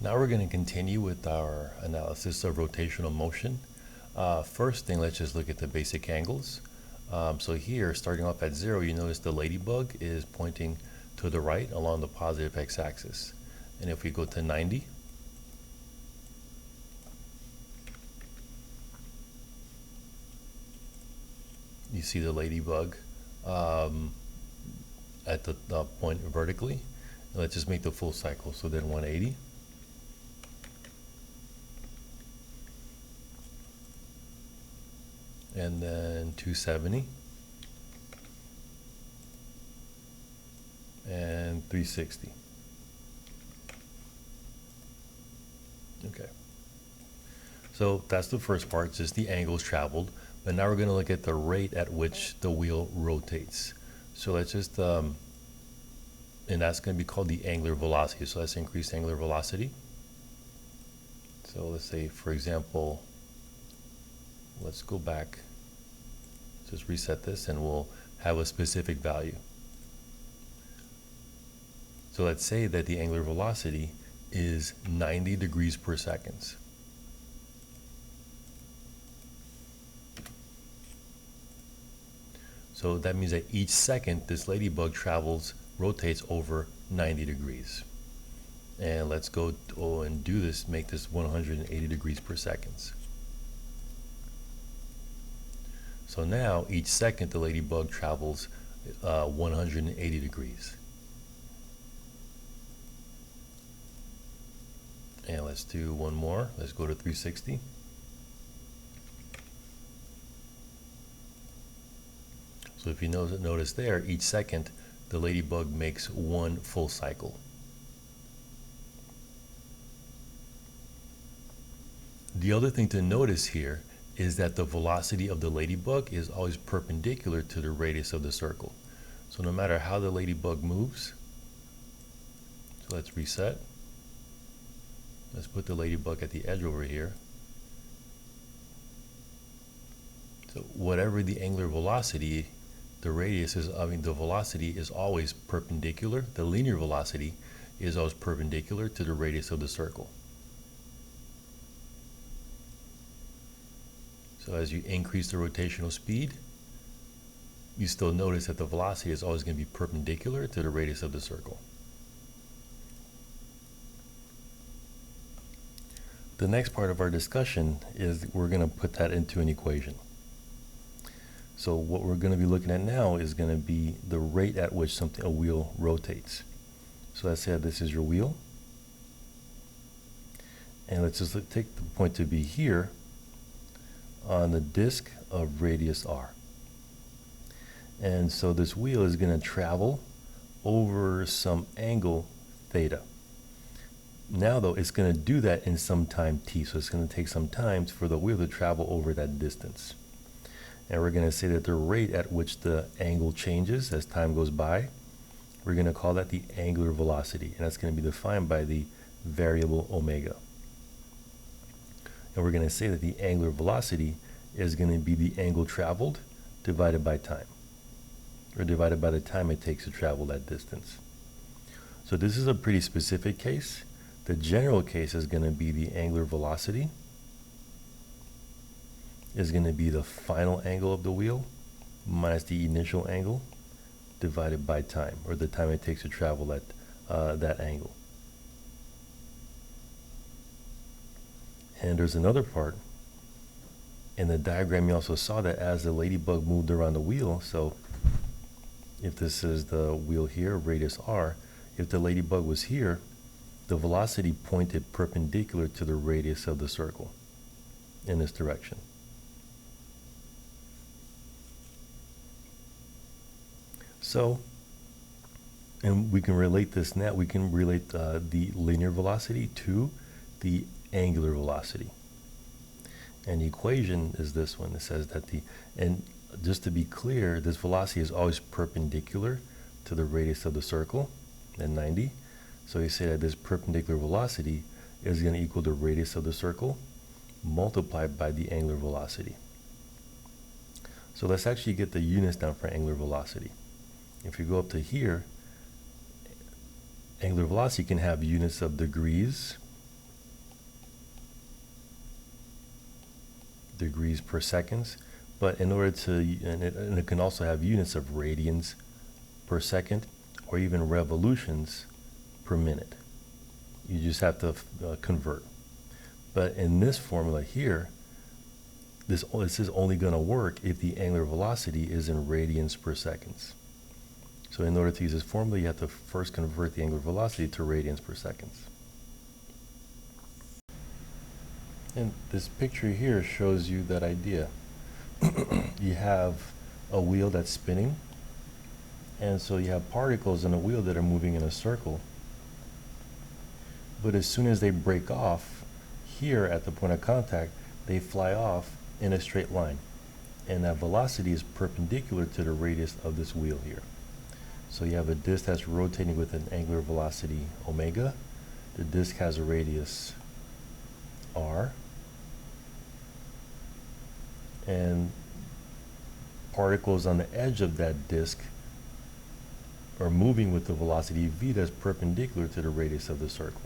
Now we're going to continue with our analysis of rotational motion. First thing, let's just look at the basic angles. So here, starting off at 0, you notice the ladybug is pointing to the right along the positive x-axis. And if we go to 90, you see the ladybug at the point vertically. And let's just make the full cycle. So then 180. And then 270 and 360. Okay, so that's the first part, just the angles traveled. But now we're going to look at the rate at which the wheel rotates. So let's just and that's going to be called the angular velocity. So let's increase angular velocity. So let's say, for example, let's go back, just reset this, and we'll have a specific value. So let's say that the angular velocity is 90 degrees per second. So that means that each second this ladybug rotates over 90 degrees. And let's go and do this, make this 180 degrees per second. So now each second the ladybug travels 180 degrees. And let's do one more. Let's go to 360. So if you notice there, each second the ladybug makes one full cycle. The other thing to notice here is that the velocity of the ladybug is always perpendicular to the radius of the circle. So no matter how the ladybug moves, so let's reset. Let's put the ladybug at the edge over here. So whatever the angular velocity, the velocity is always perpendicular. The linear velocity is always perpendicular to the radius of the circle. So as you increase the rotational speed, you still notice that the velocity is always going to be perpendicular to the radius of the circle. The next part of our discussion is we're going to put that into an equation. So what we're going to be looking at now is going to be the rate at which a wheel rotates. So let's say this is your wheel. And let's just take the point to be here on the disk of radius r. And so this wheel is going to travel over some angle theta. Now though, it's going to do that in some time t, so it's going to take some time for the wheel to travel over that distance. And we're going to say that the rate at which the angle changes as time goes by, we're going to call that the angular velocity, and that's going to be defined by the variable omega. And we're going to say that the angular velocity is going to be the angle traveled divided by time, or divided by the time it takes to travel that distance. So this is a pretty specific case. The general case is going to be the angular velocity is going to be the final angle of the wheel minus the initial angle divided by time, or the time it takes to travel that angle. And there's another part. In the diagram, you also saw that as the ladybug moved around the wheel, so if this is the wheel here, radius r, if the ladybug was here, the velocity pointed perpendicular to the radius of the circle in this direction. So, and we can relate this now, we can relate the linear velocity to the angular velocity. And the equation is this one. It says that and just to be clear, this velocity is always perpendicular to the radius of the circle at 90. So you say that this perpendicular velocity is going to equal the radius of the circle multiplied by the angular velocity. So let's actually get the units down for angular velocity. If you go up to here, angular velocity can have units of degrees, degrees per seconds. But in order to, and it can also have units of radians per second or even revolutions per minute. You just have to convert. But in this formula here, this is only going to work if the angular velocity is in radians per seconds. So in order to use this formula, you have to first convert the angular velocity to radians per seconds. And this picture here shows you that idea. You have a wheel that's spinning, and so you have particles in a wheel that are moving in a circle. But as soon as they break off here at the point of contact, they fly off in a straight line. And that velocity is perpendicular to the radius of this wheel here. So you have a disk that's rotating with an angular velocity omega. The disk has a radius r. And particles on the edge of that disk are moving with the velocity v that's perpendicular to the radius of the circle.